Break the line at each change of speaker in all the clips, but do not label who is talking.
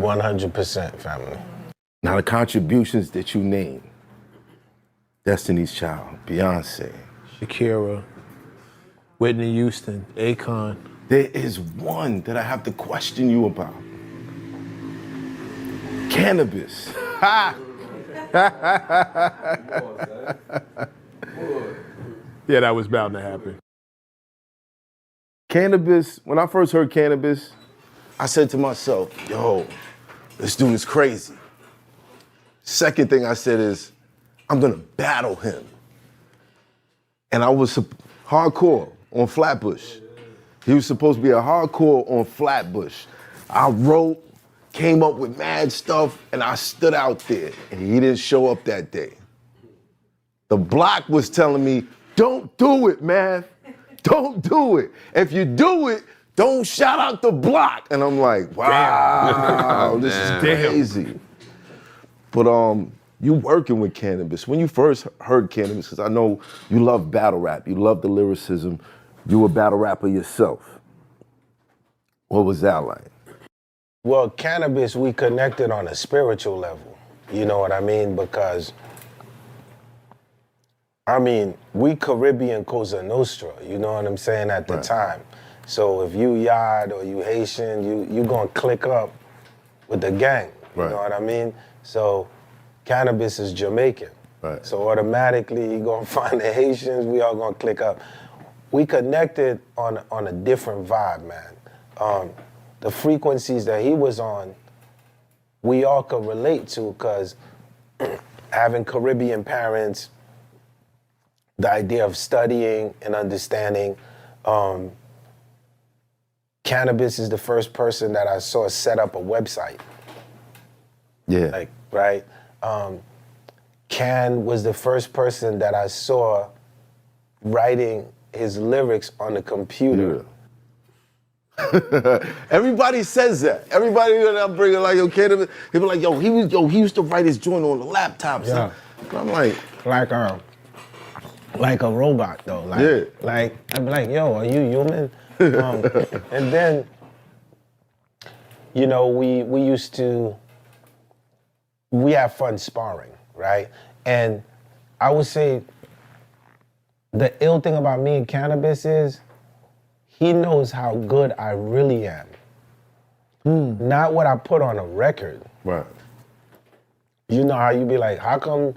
100% family.
Now the contributions that you name, Destiny's Child, Beyonce,
Shakira, Whitney Houston, Akon.
there is one that I have to question you about. Canibus.
Yeah, that was bound to happen.
Canibus, when I first heard Canibus, I said to myself, yo, this dude is crazy. Second thing I said is, I'm gonna battle him. And I was hardcore on Flatbush. He was supposed to be a hardcore on Flatbush. I wrote, came up with mad stuff, and I stood out there, and he didn't show up that day. The block was telling me, don't do it, man. Don't do it. If you do it, don't shout out the block. And I'm like, wow, this is crazy. But you working with Canibus. When you first heard Canibus, because I know you love battle rap, you love the lyricism, you a battle rapper yourself. What was that like?
Well, Canibus, we connected on a spiritual level. You know what I mean? Because, we Caribbean Cosa Nostra, you know what I'm saying, at the time. So if you Yard or you Haitian, you gonna click up with the gang, you know what I mean? So Canibus is Jamaican.
Right.
So automatically you gonna find the Haitians, we all gonna click up. We connected on a different vibe, man. The frequencies that he was on, we all could relate to, because having Caribbean parents, the idea of studying and understanding. Canibus is the first person that I saw set up a website.
Yeah.
Right? Can was the first person that I saw writing his lyrics on the computer.
Everybody says that. Everybody that I'm bringing, like, yo, Canibus, they be like, he used to write his joint on the laptop.
Yeah.
And I'm like,
like a robot though. Like I'm like, yo, are you human? And then, we have fun sparring, right? And I would say the ill thing about me and Canibus is he knows how good I really am. Not what I put on a record.
right.
You know how you be like, how come,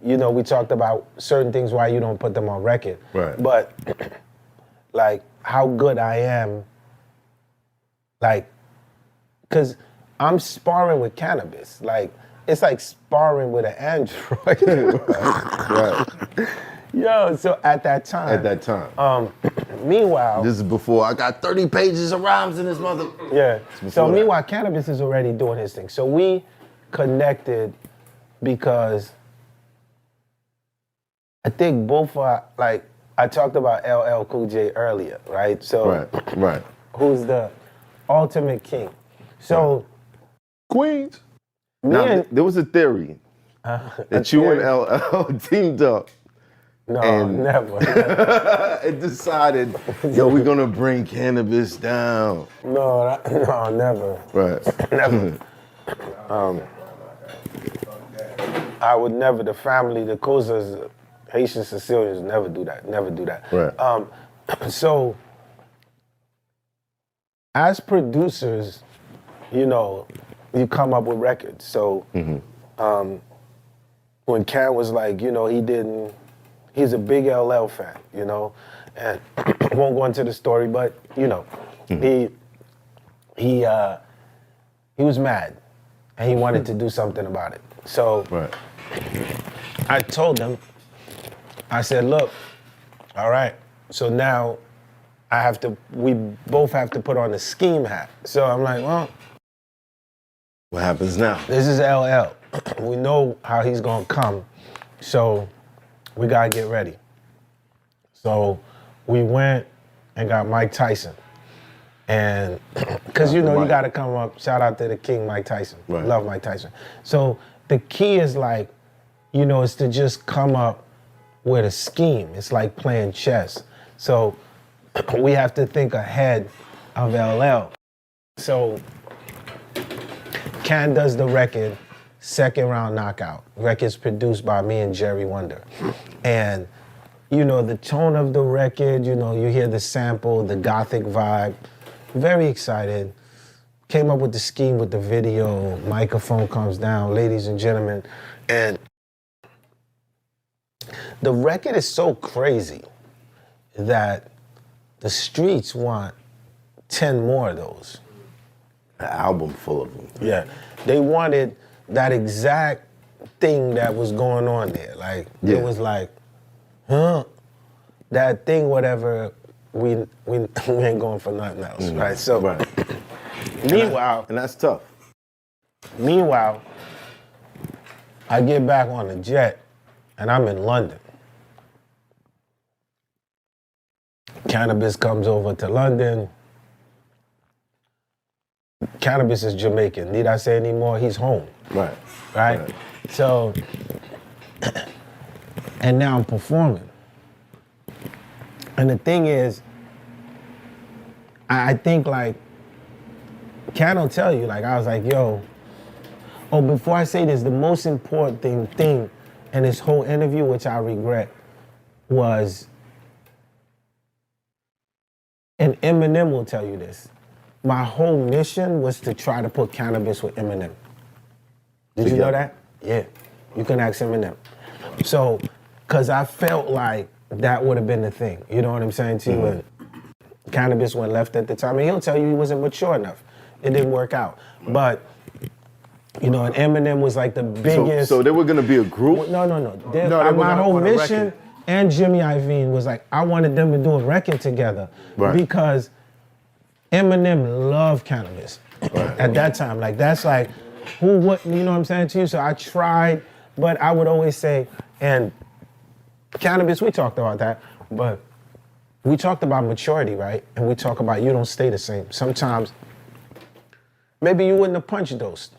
we talked about certain things why you don't put them on record.
Right.
But like how good I am, cause I'm sparring with Canibus. Like, it's like sparring with an android.
Right.
Yo, so at that time. Meanwhile.
This is before I got 30 pages of rhymes in this mother.
Yeah. So meanwhile, Canibus is already doing his thing. So we connected because I think both are, like, I talked about LL Cool J earlier, right? So
Right.
who's the ultimate king? So
Queens. Now, there was a theory that you and LL teamed up.
No, never.
It decided, yo, we're gonna bring Canibus down.
No, never.
Right.
Never. I would never, the family, the Cosas, Haitian Sicilians, never do that. Right. So, as producers, you come up with records. So, when Can was like, he's a big LL fan, and I won't go into the story, but, he was mad and he wanted to do something about it. So, I told him, I said, look, all right, so now we both have to put on the scheme hat. So I'm like, well,
what happens now?
This is LL. We know how he's gonna come, so we gotta get ready. So we went and got Mike Tyson. And, cause you gotta come up, shout out to the king, Mike Tyson.
Right.
Love Mike Tyson. So the key is like, is to just come up with a scheme. It's like playing chess. So we have to think ahead of LL. So Can does the record, second round knockout. Record's produced by me and Jerry Wonder. And, you know, the tone of the record, you know, you hear the sample, the gothic vibe. Very excited. Came up with the scheme with the video, microphone comes down, ladies and gentlemen. And the record is so crazy that the streets want 10 more of those.
An album full of them.
Yeah. They wanted that exact thing that was going on there. Like, it was like, that thing, whatever, we ain't going for nothing else, right? So, meanwhile.
And that's tough.
Meanwhile, I get back on the jet and I'm in London. Canibus comes over to London. Canibus is Jamaican. Need I say any more? He's home. Right? So, and now I'm performing. And the thing is, I think like, Can will tell you, like I was like, yo, before I say this, the most important thing in this whole interview, which I regret, was, and Eminem will tell you this, my whole mission was to try to put Canibus with Eminem. Did you know that? Yeah, you can ask Eminem. So, cause I felt like that would have been the thing. You know what I'm saying to you? And Canibus went left at the time, and he'll tell you he wasn't mature enough. It didn't work out. But, you know, and Eminem was like the biggest.
So they were gonna be a group?
No. My whole mission and Jimmy Iovine was like, I wanted them to do a record together. Because Eminem loved Canibus at that time. Like, that's like, who wouldn't, you know what I'm saying to you? So I tried, but I would always say, and Canibus, we talked about that, but we talked about maturity, right? And we talk about you don't stay the same. Sometimes, maybe you wouldn't have punched dosed,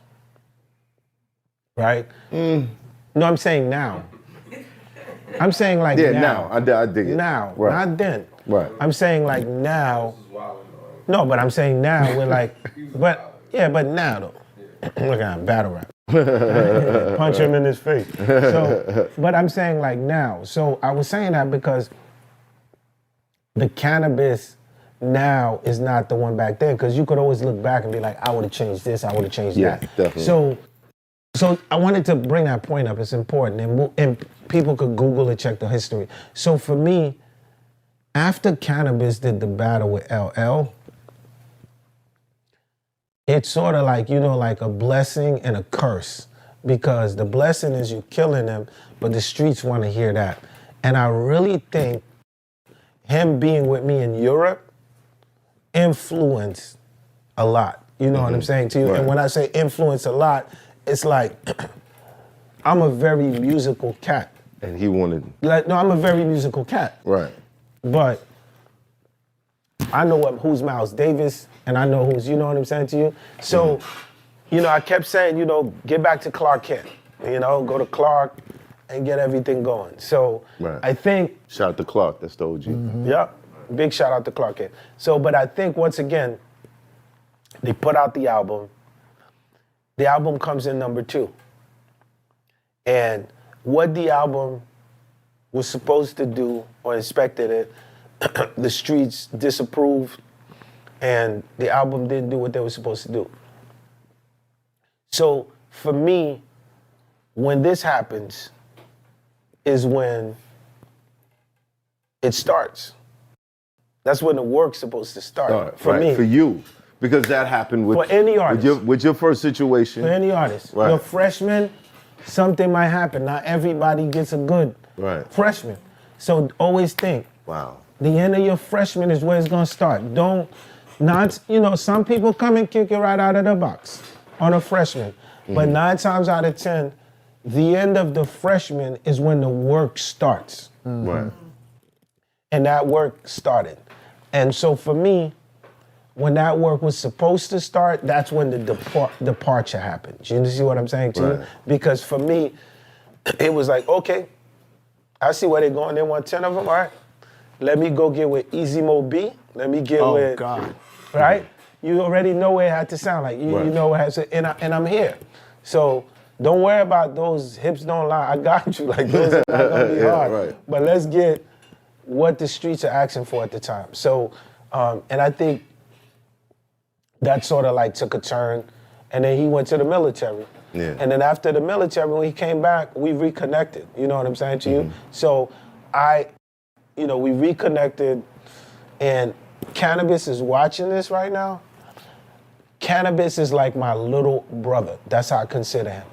right? No, I'm saying now. I'm saying like now.
I dig it.
Now, not then.
Right.
I'm saying like now. No, but I'm saying now we're like, but now though. Look at him, battle rap. Punch him in his face. So, but I'm saying like now. So I was saying that because the Canibus now is not the one back then, because you could always look back and be like, I would have changed this, I would have changed that.
Definitely.
So I wanted to bring that point up. It's important, and people could Google and check the history. So for me, after Canibus did the battle with LL, it's sort of like, you know, like a blessing and a curse, because the blessing is you killing them, but the streets want to hear that. And I really think him being with me in Europe influenced a lot. You know what I'm saying to you?
Right.
And when I say influence a lot, it's like, I'm a very musical cat.
And he wanted...
Like, no, I'm a very musical cat.
Right.
But I know who's Miles Davis, and I know who's, you know what I'm saying to you? So, you know, I kept saying, you know, get back to Clark Kent. You know, go to Clark and get everything going. So I think...
Shout out to Clark, that's the OG.
Yep, big shout out to Clark Kent. So, but I think once again, they put out the album. The album comes in number 2. And what the album was supposed to do, or expected it, the streets disapproved, and the album didn't do what they were supposed to do. So for me, when this happens, is when it starts. That's when the work's supposed to start. For me.
For you. Because that happened with...
For any artist.
With your first situation.
For any artist. You're a freshman, something might happen. Not everybody gets a good freshman. So always think.
Wow.
The end of your freshman is where it's gonna start. You know, some people come and kick you right out of the box on a freshman. But 9 times out of 10, the end of the freshman is when the work starts.
Right.
And that work started. And so for me, when that work was supposed to start, that's when the departure happened. You see what I'm saying to you? Because for me, it was like, okay, I see where they're going. They want 10 of them, all right. Let me go get with Easy Mo B. Let me get with...
God.
Right? you already know what it had to sound like. You
Right.
know it has to, and I'm here. So don't worry about those hips don't lie. I got you. Like those are not gonna be
Yeah,
hard.
right.
But let's get what the streets are asking for at the time. So, and I think that sort of like took a turn, and then he went to the military.
Yeah.
And then after the military, when he came back, we reconnected. You know what I'm saying to you? So we reconnected, and Canibus is watching this right now. Canibus is like my little brother. That's how I consider him.